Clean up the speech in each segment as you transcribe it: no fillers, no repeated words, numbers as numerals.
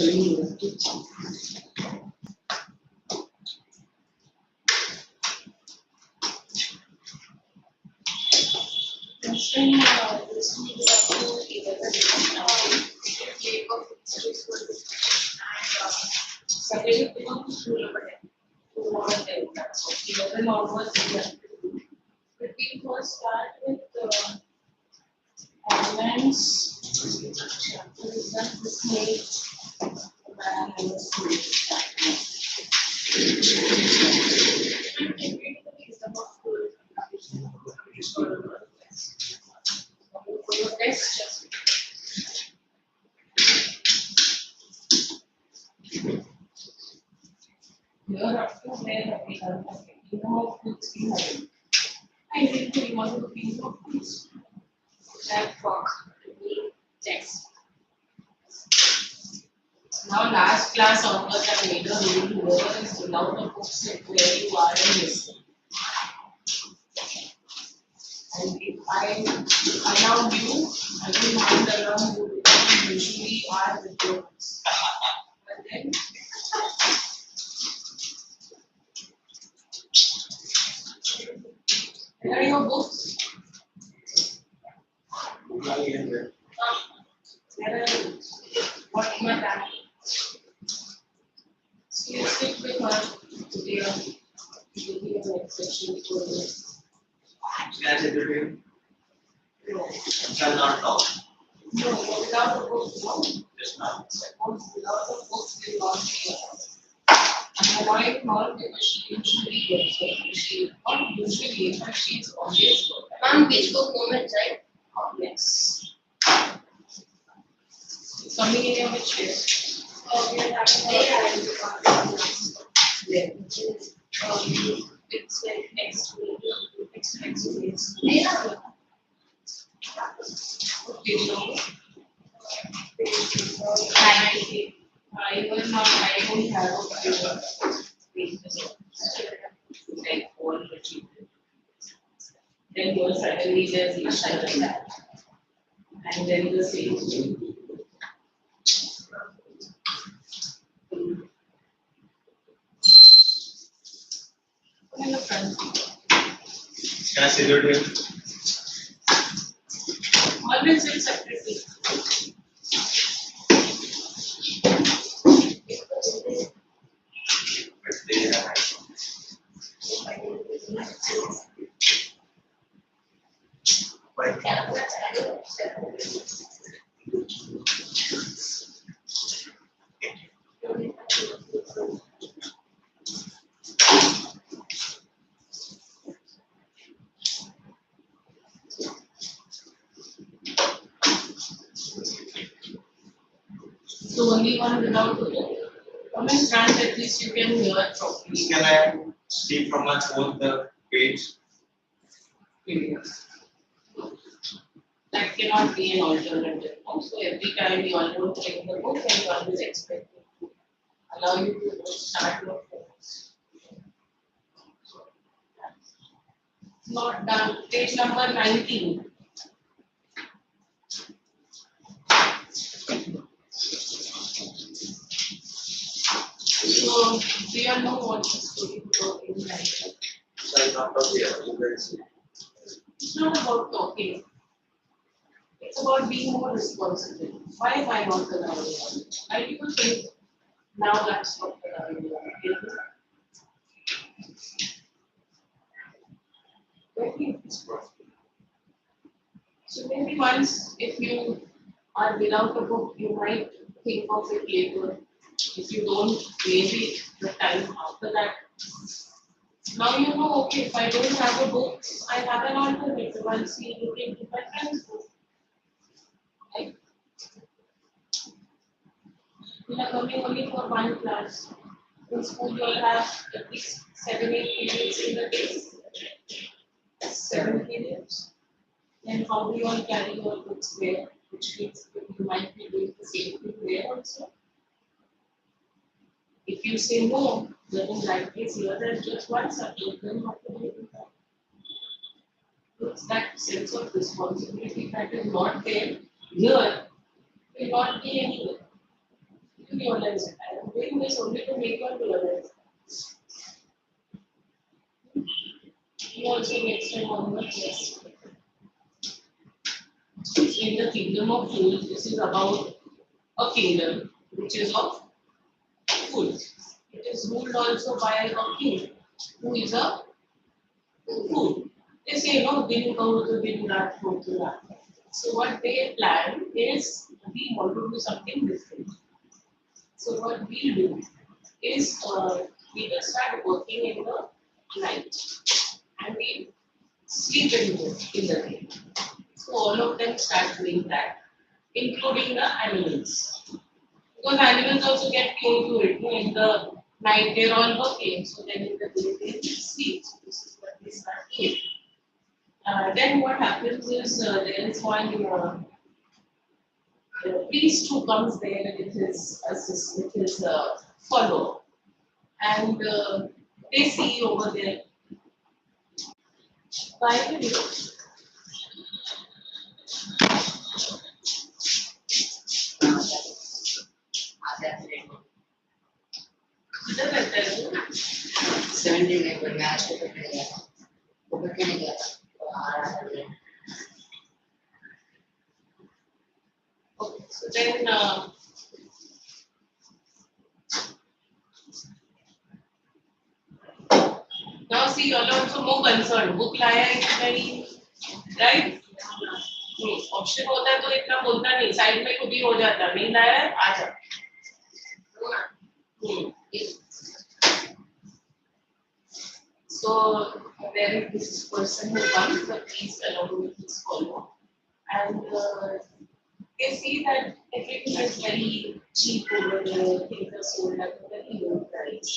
But we first start with elements, the snake, and the snake. Here up to where have we done? You know how foods we have. I didn't really want to be of foods. That fuck to me text. Now last class onwards I made a rule whoever is without a book sit where you are and listen. And if I allow you, I will mind around you because you usually are with your books. But then where are your books? Where are you? What you are planning? So you sit with her today. You will be an exception for this. Can I say the dream? No. Shall not talk. No, without the book, no. Just now. Suppose without the books, will not be allowed. Avoid her because she usually gets it. She not usually, but she's always good. Ma'am, which book moments, right? Yes. It's coming in your which year? We are having Yeah. It's like next week. Next week. Yeah. Okay, no. I will not, I don't have a like all achievement. Then you suddenly there's issue like that. And then the same thing. In the front. Can I say the dream? Always sit separately. But they have. So only one without the book. Come in front, at least you can hear it properly. Can I see from my phone the page? That cannot be an alternative. So every time you all don't take the book and you always expect it to allow you to start your focus. Not done. Page number 19. So, do you know what the story about in life? Shall not talk here. It's not about talking. It's about being more responsible. Why am I not allowing you? Why do you think now that's not allowing you? So maybe once, if you are without a book, you might think of it later. If you don't, maybe the time after that. Now you know, okay, if I don't have a book, I have an alternative. I'll see looking to my friend's book. Right? You are coming only for one class. In school, you will have at least 7-8 periods in the day. 7 periods. Then how do you all carry your books there? Which means you might be doing the same thing there also. If you say no, then in that case, here there's just one subject, then how to do that? It's that sense of responsibility that is not there here, will not be anywhere. to realize it. I am doing this only to make you realize. You also next time onwards, yes. So in the kingdom of fools, this is about a kingdom which is of fools. It is ruled also by a king who is a fool. They say, no, din go to din rat, go to rat. So what they plan is we want to do something different. So what we do is we will start working in the night and we sleep in the day. So all of them start doing that, including the animals. Because animals also get paid to it. In the night they're all working, so then in the day they sleep. So this is what they start doing. Then what happens is there is one priest who comes there with his follower, and they see over there. By the way, किधर रहता है वो? 17 में कोई match को पकड़ने गया था, वो पकड़ने गया था, तो आ रहा था। Okay, so then now see, you are also more concerned. Book लाया है कि नहीं, right? ऑप्शन होता है तो इतना बोलता नहीं, साइड में खुद ही हो जाता, नहीं लाया है, आ जा। So there is this person who comes, the priest along with his follower, and they see that everything is very cheap over there, things are sold at a very low price.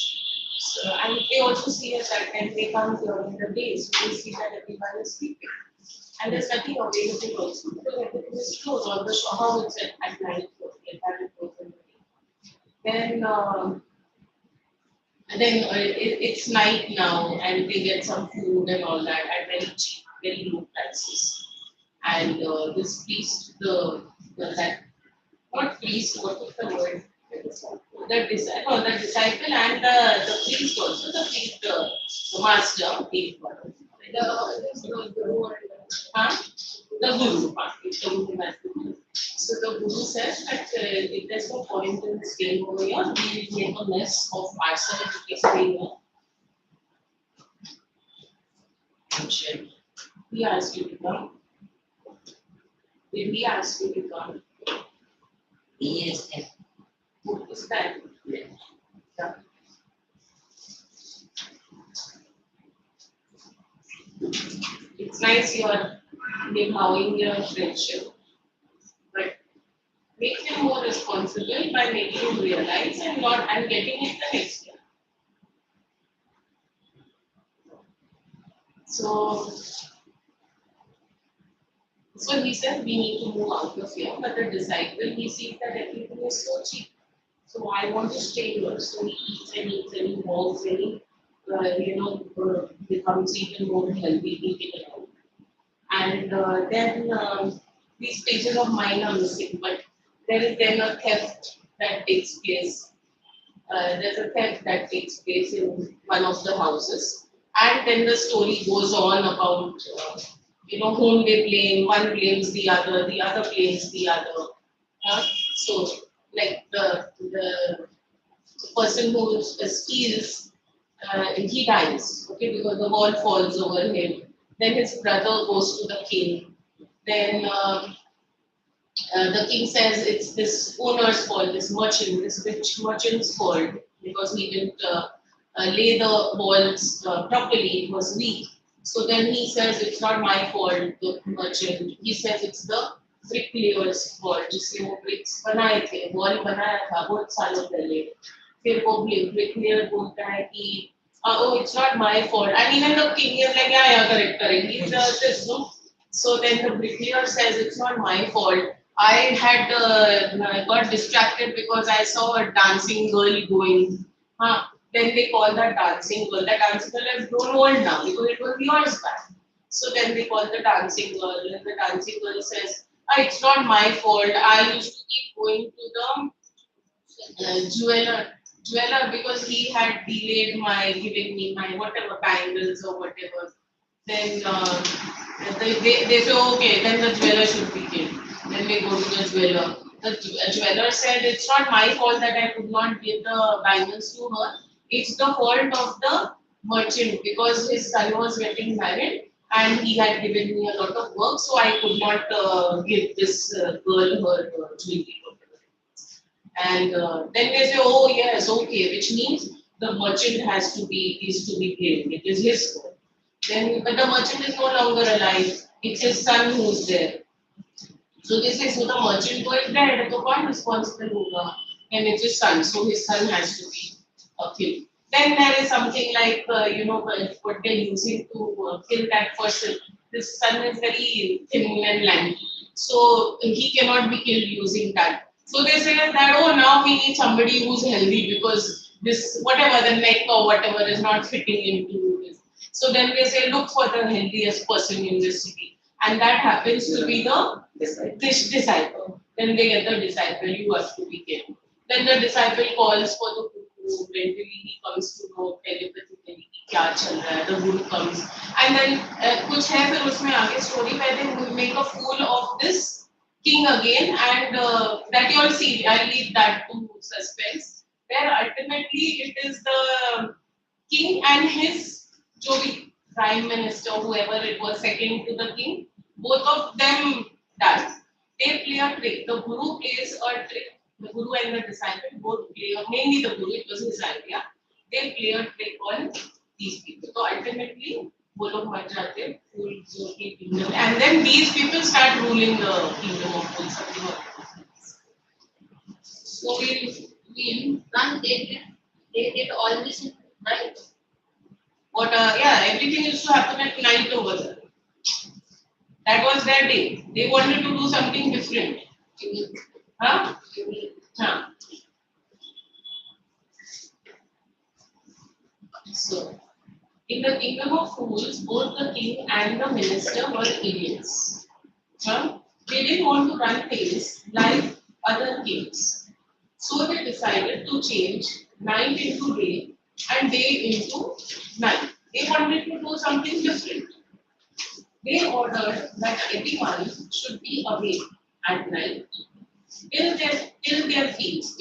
So, and they also see at that time they come during the day, so they see that everyone is sleeping. And there's nothing available also because everything is closed. All the shop is at night, then it's night now, and they get some food and all that at very cheap, very low prices. And this priest, that not priest, what is the word? The disciple and the priest also, the priest, the master, the guru, the guru, it's the guru master. So the guru says that if there's no point in staying over here, we will make a mess of ourselves if we stay here. I'm sure. He asked you to come. Did he ask you to come? He is there. Who is that? Yeah. Yeah. It's nice you are devouring your friendship, but make him more responsible by making him realize and getting it the next year. So he said we need to move out of here, but the disciple, he sees that everything is so cheap. So I want to stay here. So he eats and eats and he walks and he becomes even more healthy, eating around. And then these pages of mine are missing, but there is then a theft that takes place. There's a theft that takes place in one of the houses, and then the story goes on about whom they blame. One blames the other blames the other. So like the person who steals, he dies, okay, because the wall falls over him. Then his brother goes to the king. Then the king says it's this owner's fault, this rich merchant's fault, because he didn't lay the walls properly, it was weak. So then he says it's not my fault, the merchant. He says it's the bricklayer's fault, जिसने वो bricks बनाए थे, wall बनाया था बहुत सालों पहले. फिर वो bricklayer बोलता है कि oh, it's not my fault. And even the king is like, yeah, correct. He does this, no? So then the bricklayer says, it's not my fault. I had got distracted because I saw a dancing girl going. Then they call that dancing girl. That dancing girl has grown old now because it was years back. So then they call the dancing girl, and the dancing girl says, it's not my fault. I used to keep going to the jeweler because he had delayed my giving me my whatever bangles or whatever. Then they say okay, then the jeweler should be killed. Then they go to the jeweler. The jeweler said it's not my fault that I could not give the bangles to her. It's the fault of the merchant because his son was getting married and he had given me a lot of work, so I could not give this girl her jewelry. And then they say, oh yes, okay, which means the merchant is to be blamed. It is his fault. Then, but the merchant is no longer alive. It's his son who's there. So they say, so the merchant was dead. So कौन responsible होगा? And it's his son. So his son has to be killed. Then there is something like what they're using to kill that person. This son is very thin and lanky, so he cannot be killed using that. So they say that oh now we need somebody who's healthy because this whatever the neck or whatever is not fitting into this. So then they say look for the healthiest person in this city, and that happens to be the this disciple. Then they get the disciple. You have to be killed. Then the disciple calls for the guru. Eventually he comes to know telepathically कि क्या चल रहा है. The guru comes, and then कुछ है फिर उसमें आगे story where they make a fool of this king again, and that you all see. I leave that to suspense. Where ultimately it is the king and his जो भी prime minister, whoever it was second to the king, both of them die. They play a trick. The guru plays a trick. The guru and the disciple both play, mainly the guru, it was his idea. They play a trick on these people. So ultimately, वो लोग मर जाते हैं, फूल जो कि kingdom, and then these people start ruling the kingdom of fools. Something like that. So we run they did all this in night. What? Yeah, everything used to happen at night over there. That was their day. They wanted to do something different. Huh? Huh. So, in the kingdom of fools, both the king and the minister were idiots. Huh? They didn't want to run things like other kings. So they decided to change night into day and day into night. They wanted to do something different. They ordered that everyone should be awake at night till their fields.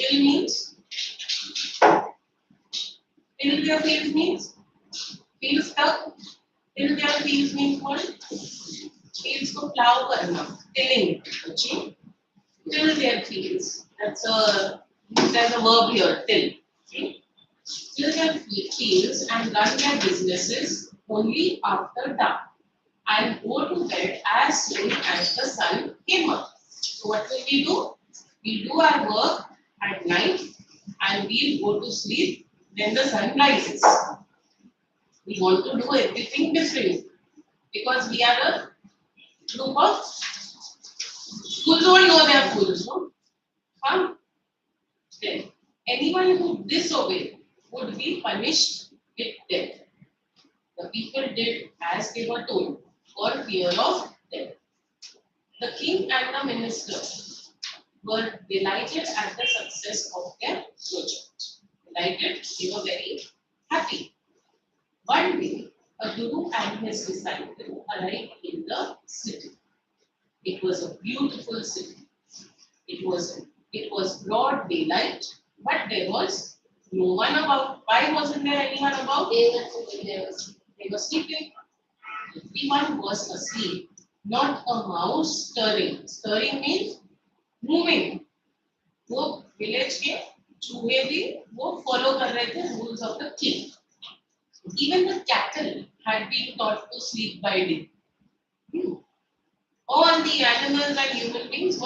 Till their fields means fields stuck. Till their fields means what? Fields को plow करना, tilling. Okay? Till their fields. There's a verb here, till. Okay? Till their fields and run their businesses only after dark. And go to bed as soon as the sun came up. So what will we do? We'll do our work at night and we'll go to sleep when the sun rises. We want to do everything different because we are a group of fools. All know they are fools, no? Huh? Then anyone who disobeyed would be punished with death. The people did as they were told for fear of death. The king and the minister were delighted at the success of their project. Delighted, they were very happy. One day, a guru and his disciple arrived in the city. It was a beautiful city. It was broad daylight, but there was no one about. Why wasn't there anyone about? They were sleeping. Everyone was asleep. Not a mouse stirring. Stirring means moving. वो village के चूहे भी वो follow कर रहे थे rules of the king. Even the cattle had been taught to sleep by day. All the animals and human beings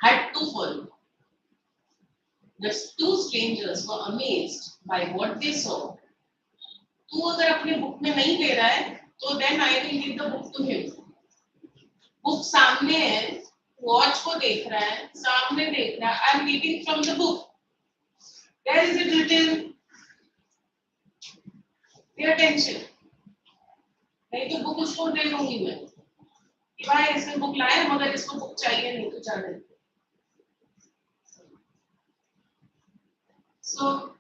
had to follow. The two strangers were amazed by what they saw. तू अगर अपने book में नहीं दे रहा है तो then I will give the book to him. Book सामने है, वॉच को देख रहा है, सामने देख रहा है. I am reading from the book. Where is it written? Pay attention. नहीं तो बुक उसको दे दूंगी मैं. कि भाई इसने बुक लाया मगर इसको बुक चाहिए नहीं तो जाने. So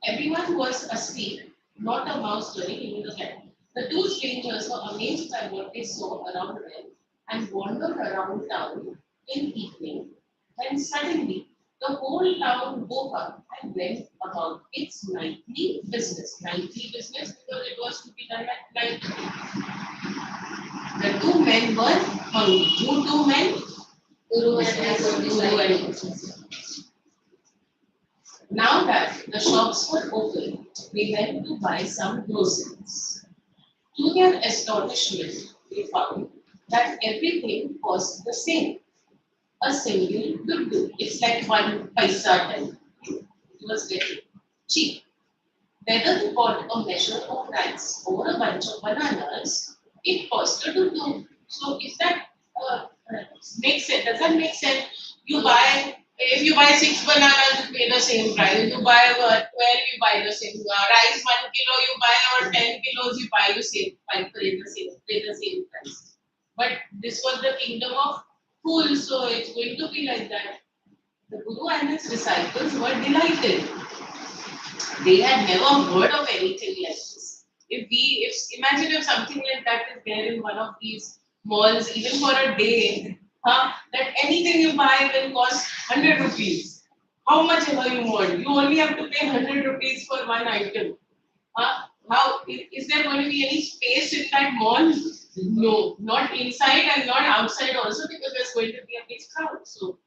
everyone was asleep, not a mouse stirring in the cat. The two strangers were amazed by what they saw around them and wandered around town in evening. Then suddenly the whole town woke up and went about its nightly business. Nightly business because it was to be done at night. The two men were hungry. Who two men? Guru and his Guru and disciples. Now that the shops were open, they went to buy some groceries. To their astonishment, they found that everything was the same. A single duddu. It's like 1 paisa type. It was very cheap. Whether they bought a measure of rice or a bunch of bananas, it cost a duddu. So is that makes sense? Does that make sense? You buy if you buy 6 bananas, you pay the same price. If you buy 12, you buy the same rice. 1 kilo you buy, or 10 kilos you buy. You same pay the same price. But this was the kingdom of fools, so it's going to be like that. The Guru and his disciples were delighted. They had never heard of anything like this. If imagine if something like that is there in one of these malls, even for a day, that anything you buy will cost 100 rupees. How much ever you want, you only have to pay 100 rupees for one item. How is there going to be any space in that mall? No, not inside and not outside also because there's going to be a big crowd. So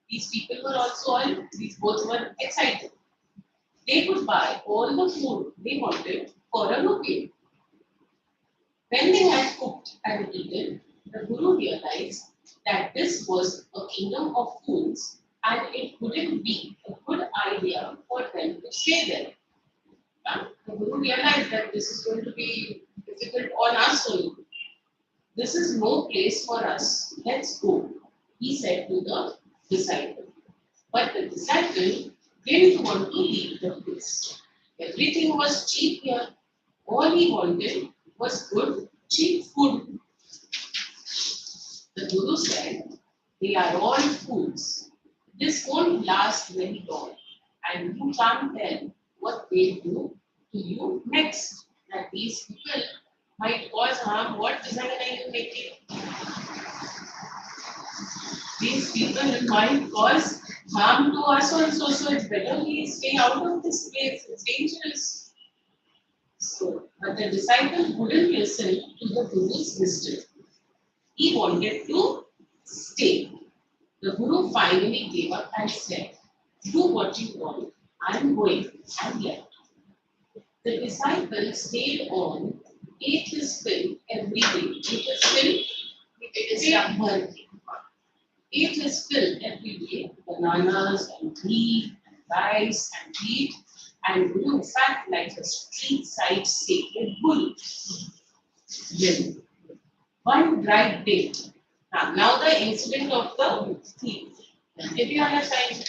these people were also these both were excited. They could buy all the food they wanted for a rupee. When they had cooked and eaten, the Guru realized that this was a kingdom of fools and it wouldn't be a good idea for them to stay there. The Guru realized that this is going to be difficult on us only. This is no place for us. Let's go, he said to the disciple. But the disciple didn't want to leave the place. Everything was cheap here. All he wanted was good, cheap food. The Guru said, they are all fools. This won't last very long, and you can't tell what they'll do to you next. That these people might cause harm. What design are you making? These people might cause harm to us also, so it's better we stay out of this place. It's dangerous. So, but the disciple wouldn't listen to the Guru's wisdom. He wanted to stay. The Guru finally gave up and said, do what you want. I'm going, and left. The disciple stayed on, ate his fill every day. Ate his fill? It is ate his fill every day, bananas and wheat and rice and wheat, and grew fat like a street side sacred bull. Then, one bright day, now the incident of the thief. Did you understand?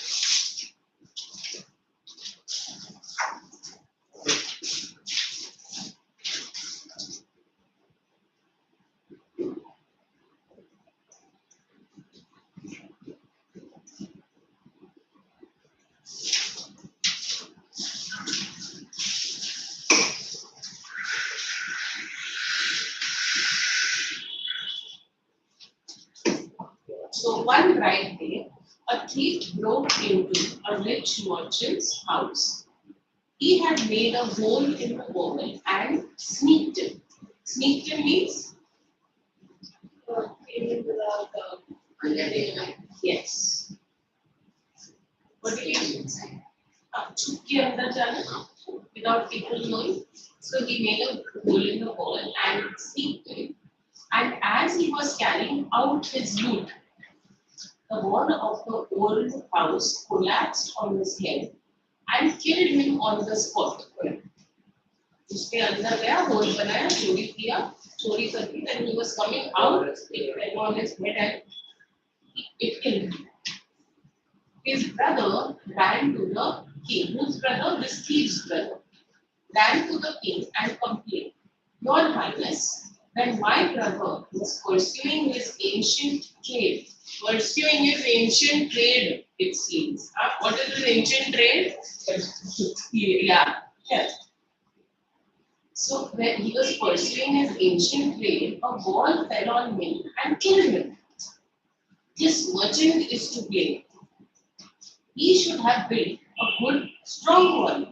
So one bright day, a thief broke into a rich merchant's house. He had made a hole in the wall and sneaked in. Sneaked in means? Yes. What did he do? छुप के अंदर जाना without people knowing. So he made a hole in the wall and sneaked in. And as he was carrying out his loot, the wall of the old house collapsed on his head and killed him on the spot. उसके अंदर गया, whole बनाया, चोरी किया, चोरी करके, then he was coming out, it fell on his head and it killed him. His brother ran to the king. Whose brother? This thief's brother. Ran to the king and complained, Your Highness, when my brother was pursuing his ancient trade, it seems. What is his ancient trade? Yeah. Yeah. So when he was pursuing his ancient trade, a ball fell on him and killed him. This merchant is to blame. He should have built a good, strong wall.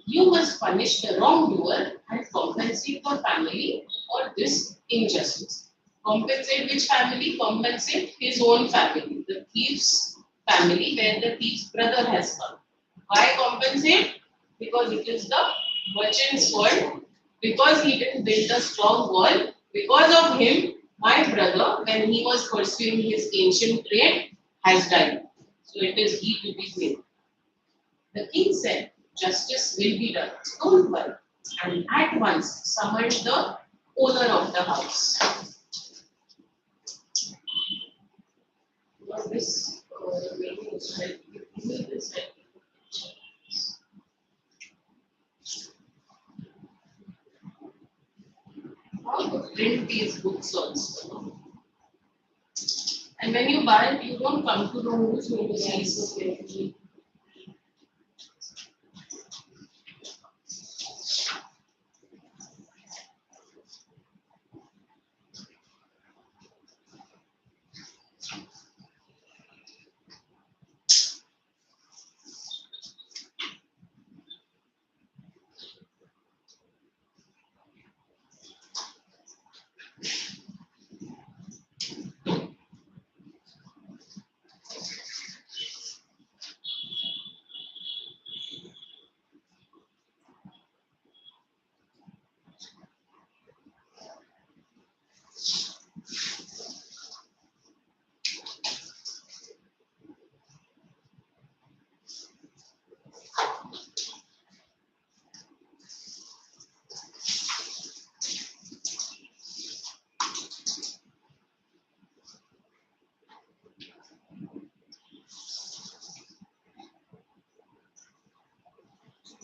You must punish the wrongdoer and compensate the family for this injustice. Compensate which family? Compensate his own family, the thief's family, where the thief's brother has come. Why compensate? Because it is the merchant's fault. Because he didn't build a strong wall. Because of him, my brother, when he was pursuing his ancient trade, has died. So it is he to be blamed. The king said, justice will be done. Don't worry. And at once summoned the owner of the house. Was this maybe it's like this like how to print these books also. And when you buy it, you don't come to know who's going to see so carefully.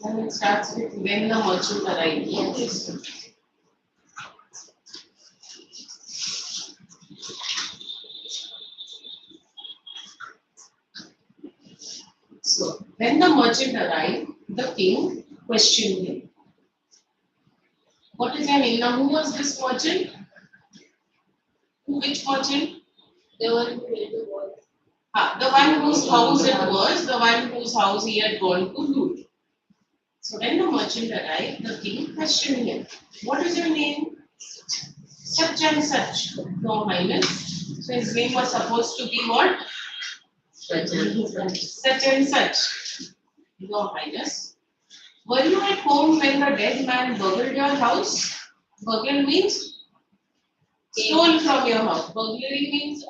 Then it starts with when the merchant arrived. Yes. So when the merchant arrived, the king questioned him. What is your name? Now who was this merchant? Which merchant? The one who made the wall. The one whose house it was, the one whose house he had gone to loot. So when the merchant arrived, the king questioned him. What is your name? Such and such. No, highness. So his name was supposed to be what? Such and Such and such. Your highness. Were you at home when the dead man burgled your house? Burgle means stole from your house. Burglary means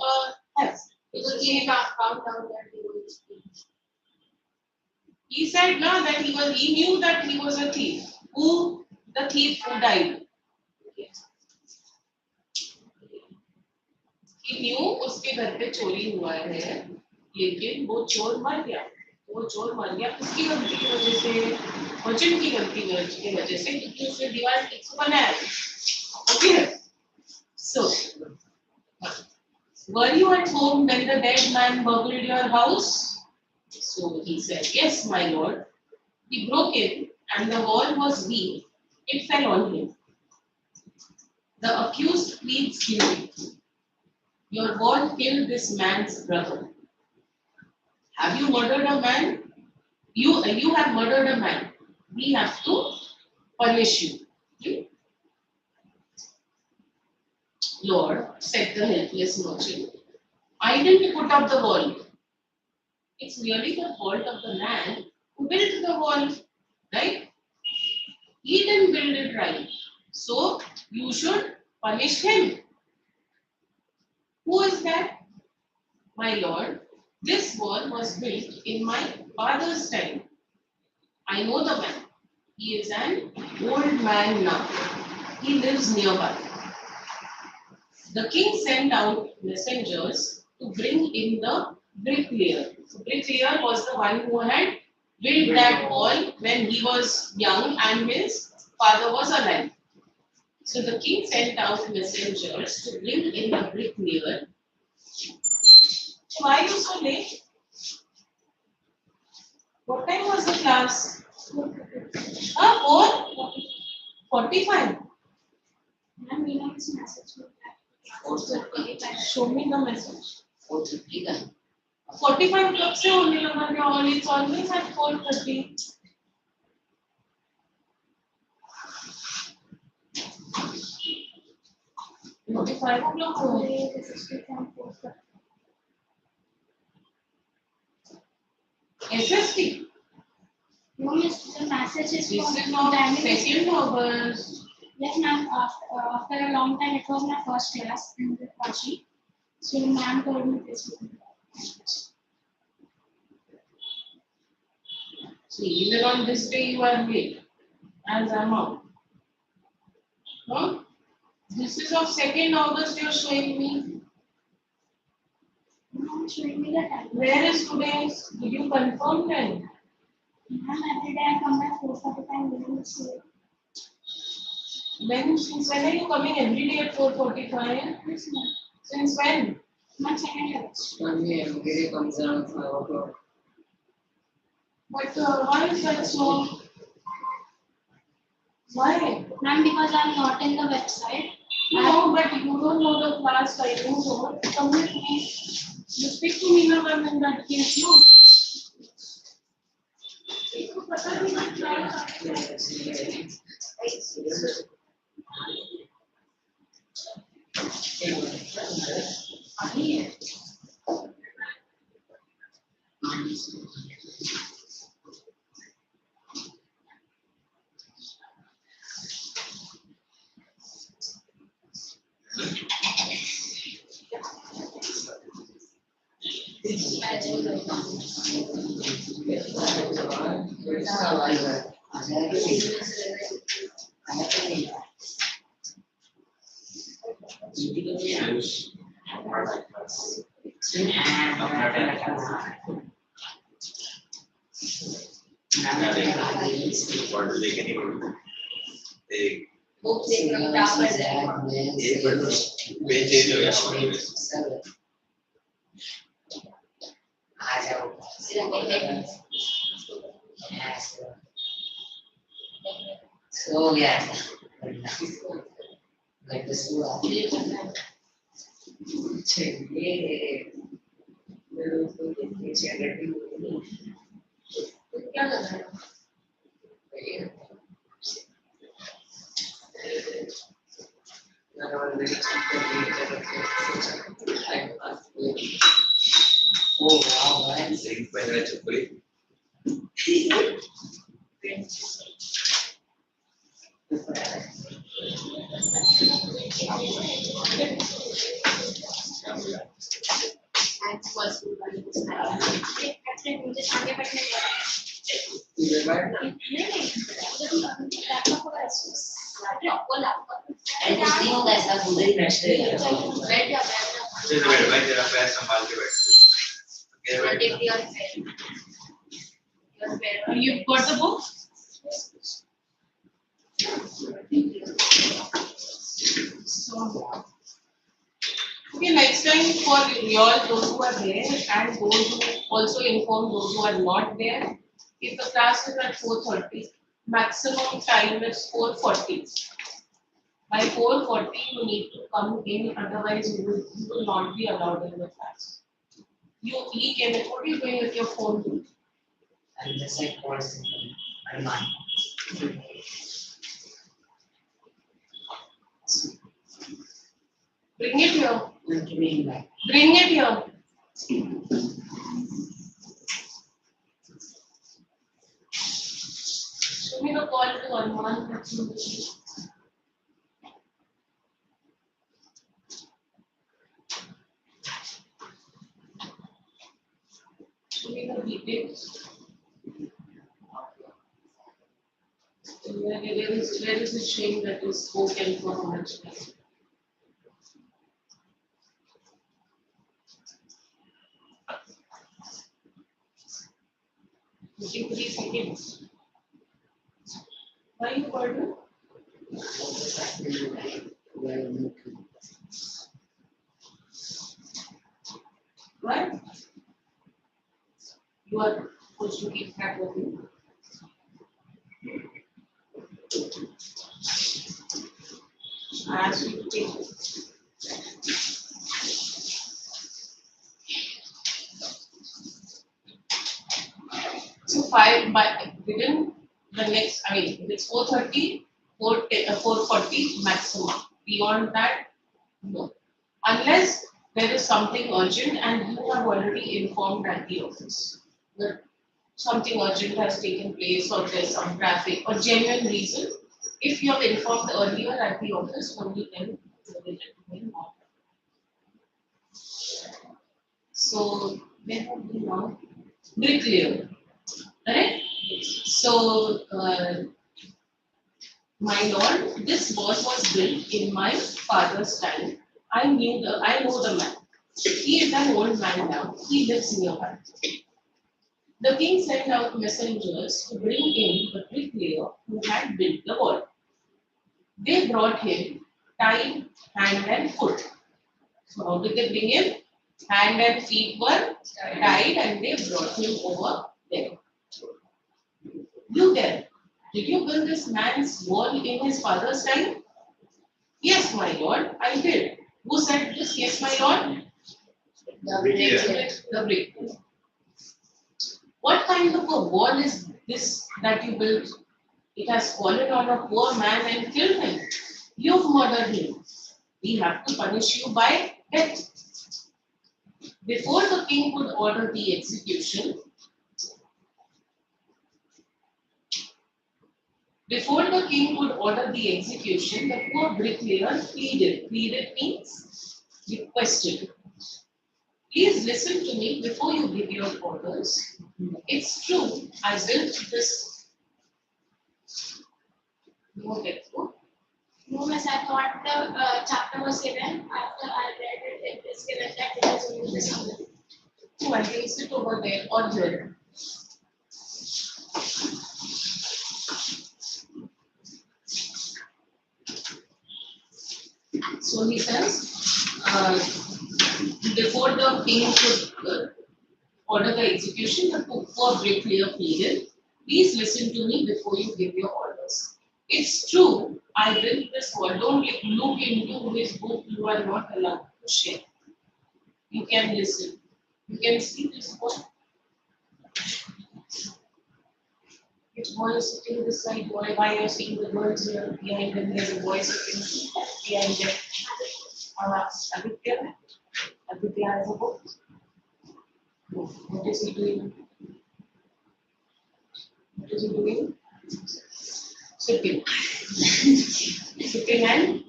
theft. Because he found out that he was thief. He said no, that he knew that he was a thief. Who? The thief who died. He knew उसके घर पे चोरी हुआ है, लेकिन वो चोर मर गया. वो चोर मर गया किसकी गलती की वजह से? मर्चेंट की गलती की वजह से, क्योंकि उसने दीवार ठीक से बनाया. Okay. So, were you at home when the dead man burgled your house? So he said, yes, my lord. He broke it, and the wall was weak. It fell on him. The accused pleads guilty. Your wall killed this man's brother. Have you murdered a man? You have murdered a man. We have to punish you. Okay? Lord, said the helpless merchant, I didn't put up the wall. It's really the fault of the man who built the wall, right? He didn't build it right. So you should punish him. Who is that? My lord, this wall was built in my father's time. I know the man. He is an old man now. He lives nearby. The king sent out messengers to bring in the bricklayer. So bricklayer was the one who had built that wall when he was young and his father was alive. So the king sent out messengers to bring in the bricklayer. Why are you so late? What time was the class? 4:45. Ma'am, you know this message with that. Show me the message. 4:30 का 45 कब से होने लगा क्या? All it's always at 4:30. Maybe 5 o'clock हो. SST. No, yes, the message is This from is not primary second school. August. Yes, ma'am. After a long time, it was my first class in the Rakhi. So, ma'am told me this. See, even on this day you are late, as I'm out. No? This is of 2nd August you're showing me. Ma'am, showing me the time. Where is today's? Did you confirm then? Ma'am, every day I come by 4:45 minutes. When, since when are you coming every day at 4:45? Yes, ma'am. Since when? Ma'am, second class. Monday MBA comes around 5 o'clock. But why is that so? Why? Ma'am, because I'm not in the website. No, but you don't know the class timing, so come with me. You speak to me now, ma'am, in that case, no? Teacher, पता नहीं मैं क्या आनी है. लेकिन एक Book से एक पेज चेंज हो गया. आ जाओ सो गया घंटे सुआ चलिए क्या कर रहा है? Oh wow, man. लेकिन पहले चुप गई. मुझे आगे बैठने दे रहा है। नहीं, लैपटॉप को अरे कुछ नहीं होगा ऐसा उधर ही बैठ रहे हैं बैठ जा बैठ भाई तेरा पैर संभाल के बैठ. You've got the book? So, okay, next time for y'all, those who are there and those who also inform those who are not there, if the class is at 4:30, maximum time is 4:40. By 4:40, you need to come in, otherwise you will not be allowed in the class. You came in, what are you doing with your phone? I'm just like forcing Arman. Bring it here. I'm giving back. Bring it here. Show me the call to Arman that you did. Show me the details. Where is it showing that is spoken for how much time? 53 seconds. Why you burden? Right? You are supposed to keep track of you. I asked you to take it. So 5 by within the next, I mean, it's 4:30, 4:40 maximum. Beyond that, no. Unless there is something urgent and you have already informed at the office that something urgent has taken place or there's some traffic or genuine reason. If you have informed earlier at the office, only then you will gentleman not. So where have we now? Bricklayer, correct? So my lord, this wall was built in my father's time. I know the man. He is an old man now. He lives nearby. The king sent out messengers to bring in the bricklayer who had built the wall. They brought him tied hand and foot. So how did they bring him? Hand and feet were tied and they brought him over there. You there, did you build this man's wall in his father's time? Yes, my lord, I did. Who said this? Yes, my lord. The bricklayer. What kind of a wall is this that you built? It has fallen on a poor man and killed him. You've murdered him. We have to punish you by death. Before the king could order the execution, the poor bricklayer pleaded. Pleaded means requested. Please listen to me before you give your orders. It's true, I built this. No, get through. No, miss, I thought the chapter was given. After I read it, it is given that it is only the summary. So I can sit over there or here. So he says, before the king could order the execution, the poor bricklayer pleaded, please listen to me before you give your orders. It's true, I built this wall. Don't look into which book you are not allowed to share. You can listen. You can see this wall. Which boy is sitting this side? Why you're seeing the girls here behind them? There's a boy sitting behind them. Aditya? Aditya has a book. What is he doing? What is he doing? Sitting. Sitting and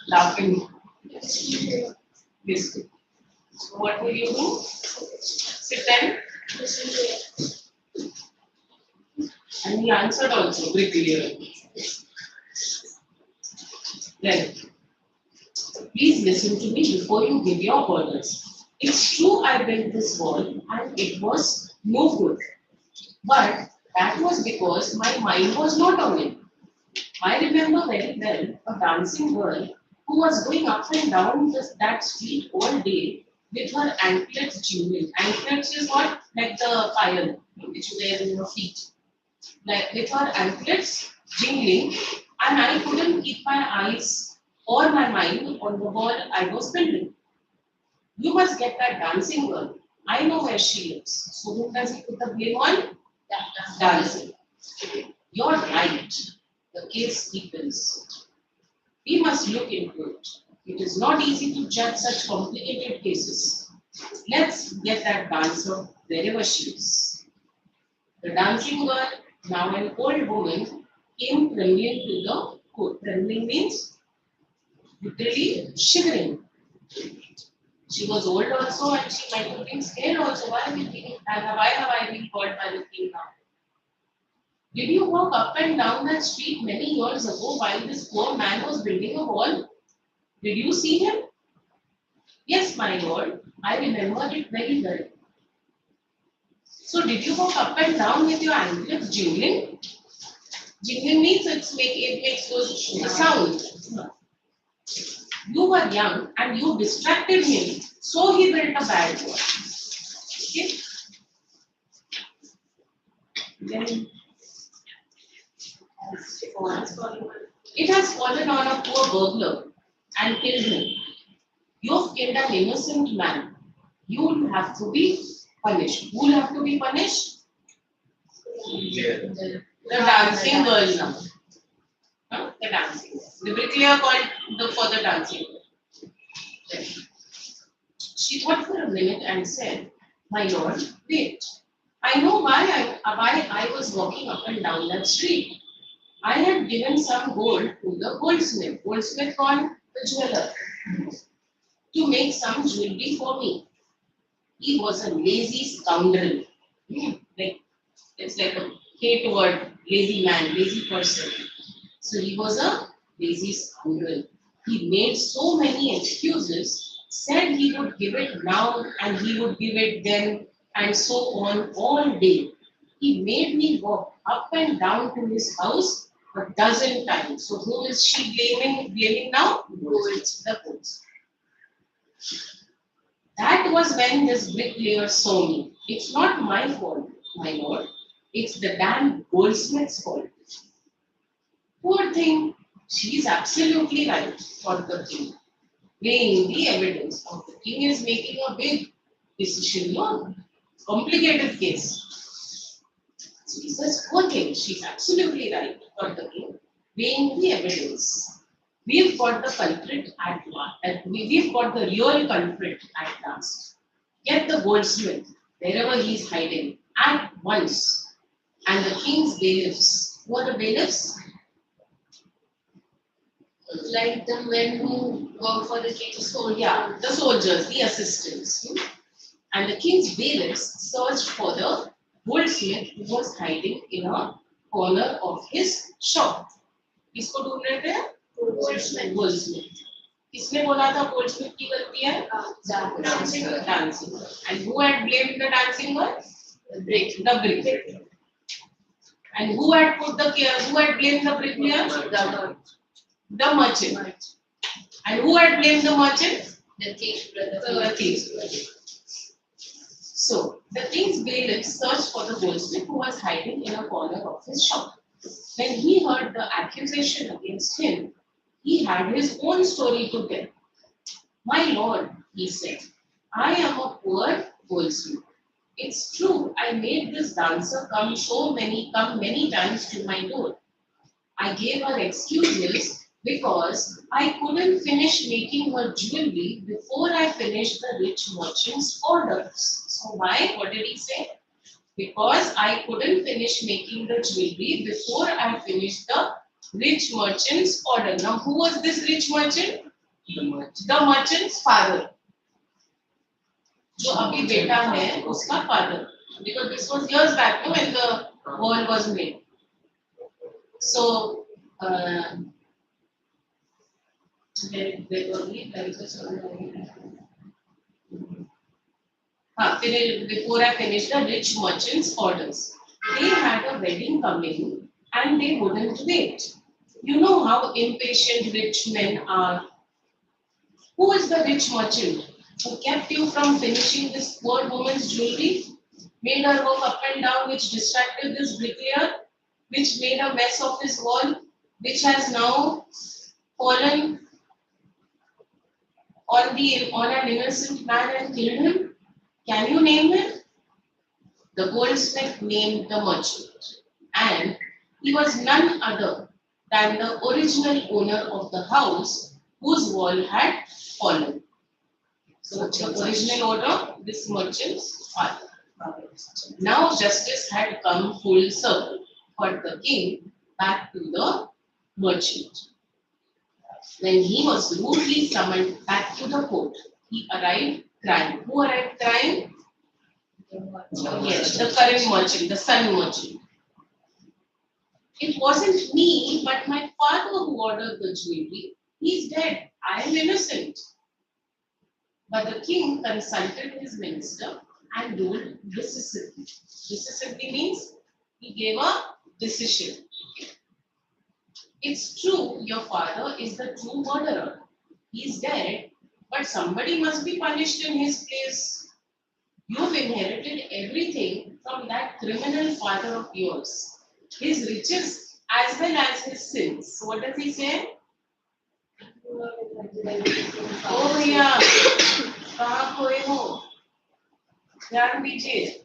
laughing. Listening. So what will you do? Sit and he answered also bricklayer. Then, please listen to me before you give your orders. It's true I built this wall and it was no good. But that was because my mind was not on it. I remember very well a dancing girl who was going up and down that street all day with her anklets jingling. Anklets is what? Like the fire which you wear in your feet. Like with her anklets jingling, and I couldn't keep my eyes or my mind on the wall I was building. You must get that dancing girl. I know where she lives. So who does he put the blame on? Dancing. You're right. The case deepens. We must look into it. It is not easy to judge such complicated cases. Let's get that dancer wherever she is. The dancing girl, now an old woman, came trembling to the court. Trembling means literally shivering. She was old also and she might have been scared also. Why have I been called by the king now? Did you walk up and down that street many years ago while this poor man was building a wall? Did you see him? Yes, my lord. I remember it very well. So did you walk up and down with your anklets jingling? Jingling means it makes those sound. You were young and you distracted him, so he built a bad wall. Okay. Then it has fallen on a poor burglar and killed him. You've killed an innocent man. You will have to be punished. Who will have to be punished? Yeah. The dancing girl now. Huh? The dancing girl. The bricklayer called for the dancing girl. Then she thought for a minute and said, "My lord, wait. I know why I was walking up and down that street. I had given some gold to the goldsmith. Goldsmith called the jeweler to make some jewelry for me. He was a lazy scoundrel. Like it's like a hate word, lazy man, lazy person. So he was a lazy scoundrel. He made so many excuses, said he would give it now and he would give it then, and so on all day. He made me walk up and down to his house a dozen times. So who is she blaming now? It's the ghost. That was when this bricklayer saw me. It's not my fault, my lord. It's the damn goldsmith's fault. Poor thing, she's absolutely right, thought the king. Weighing the evidence of the king is making a big decision, no? Complicated case. So he says, poor thing, she's absolutely right, thought the king. Weighing the evidence. We've got the culprit at last. We've got the real culprit at last. Get the goldsmith, wherever he's hiding, at once. And the king's bailiffs. Who are the bailiffs? Like the men who work for the king's soldiers. Yeah, the soldiers, the assistants. And the king's bailiffs searched for the goldsmith who was hiding in a corner of his shop. किसको ढूंढ रहे थे? Goldsmith. किसने बोला था goldsmith की गलती है? Dancing. Dancing. And who had blamed the dancing girl? The bricklayer. And who had blamed the bricklayer? The merchant. And who had blamed the merchant? The thief brother. The thief. So the king's bailiff searched for the goldsmith who was hiding in a corner of his shop. When he heard the accusation against him, he had his own story to tell. My lord, he said, I am a poor goldsmith. It's true, I made this dancer come many times to my door. I gave her excuses because I couldn't finish making her jewelry before I finished the rich merchant's orders. So why? What did he say? Because I couldn't finish making the jewelry before I finished the rich merchant's order. Now, who was this rich merchant? The merchant's father. जो अभी बेटा है उसका father. Because this was years back when the wall was made. So, before I finished the rich merchant's orders. They had a wedding coming and they wouldn't wait. You know how impatient rich men are. Who is the rich merchant who kept you from finishing this poor woman's jewelry? Made her walk up and down, which distracted this bricklayer, which made a mess of his wall, which has now fallen on an innocent man and killed him? Can you name him? The goldsmith named the merchant, and he was none other than the original owner of the house whose wall had fallen. So the original owner, this merchant's father. Now justice had come full circle for the king back to the merchant. When he was rudely summoned back to the court, he arrived crying. Who arrived crying? Yes, the current merchant, the son merchant. It wasn't me, but my father who ordered the jewelry. He's dead. I am innocent. But the king consulted his minister and ruled decisively. Decisively means he gave a decision. It's true, your father is the true murderer. He's dead, but somebody must be punished in his place. You've inherited everything from that criminal father of yours, his riches as well as his sins. So what does he say? Oh भैया कहाँ खोए हो? ध्यान दीजिए.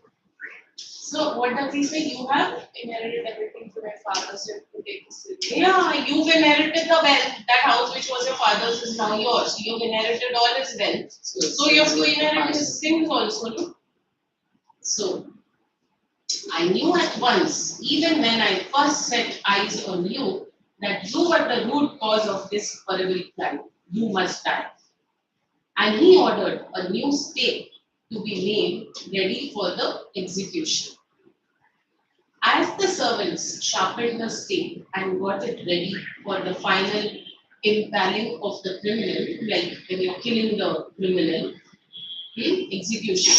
So what does he say? You have Inherited everything from my father, so to take this with me. yeah, you've inherited the wealth. That house which was your father's is now yours. You've inherited all his wealth. So you have to inherit his sins also, no? So I knew at once, even when I first set eyes on you, that you were the root cause of this horrible crime. You must die. And he ordered a new stake to be made ready for the execution. As the servants sharpened the stake and got it ready for the final impaling of the criminal, like when you're killing the criminal, execution,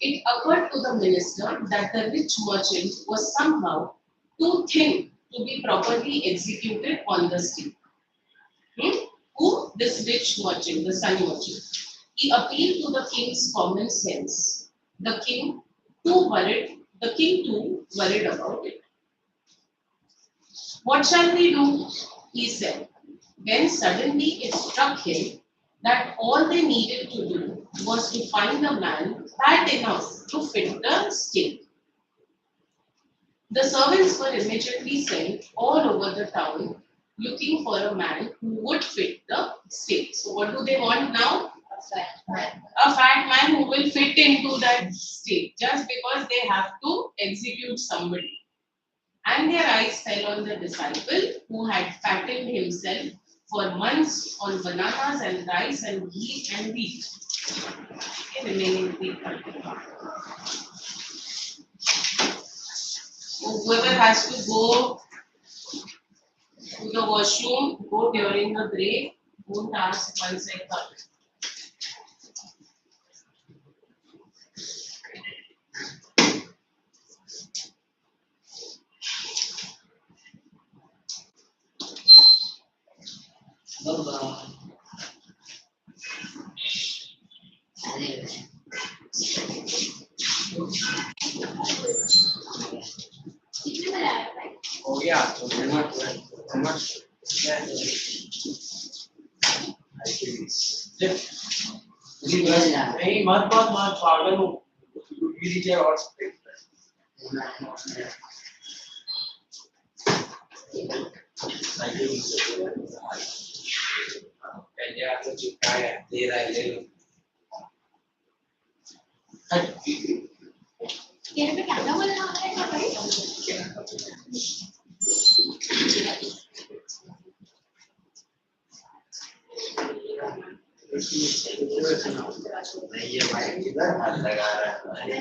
it occurred to the minister that the rich merchant was somehow too thin to be properly executed on the stake. Who? This rich merchant, the sun merchant. He appealed to the king's common sense. The king too worried about it. What shall we do? He said. Then suddenly it struck him that all they needed to do was to find a man fat enough to fit the stake. The servants were immediately sent all over the town looking for a man who would fit the stake. So what do they want now? A fat man who will fit into that stake just because they have to execute somebody. And their eyes fell on the disciple who had fattened himself for months on bananas and rice and ghee and wheat. Okay, remaining wheat. So whoever has to go to the washroom, go during the break. Don't ask once I come. Bye-bye. Anyway. कितने बजे आया भाई? हो गया तो मत नहीं मत पागल हो लीजिए और पहले आपको चिपका है दे रहा है ले लो तेरे पे कैमरा बोलना आ रहा है भाई? ये भाई किधर हाथ लगा रहा है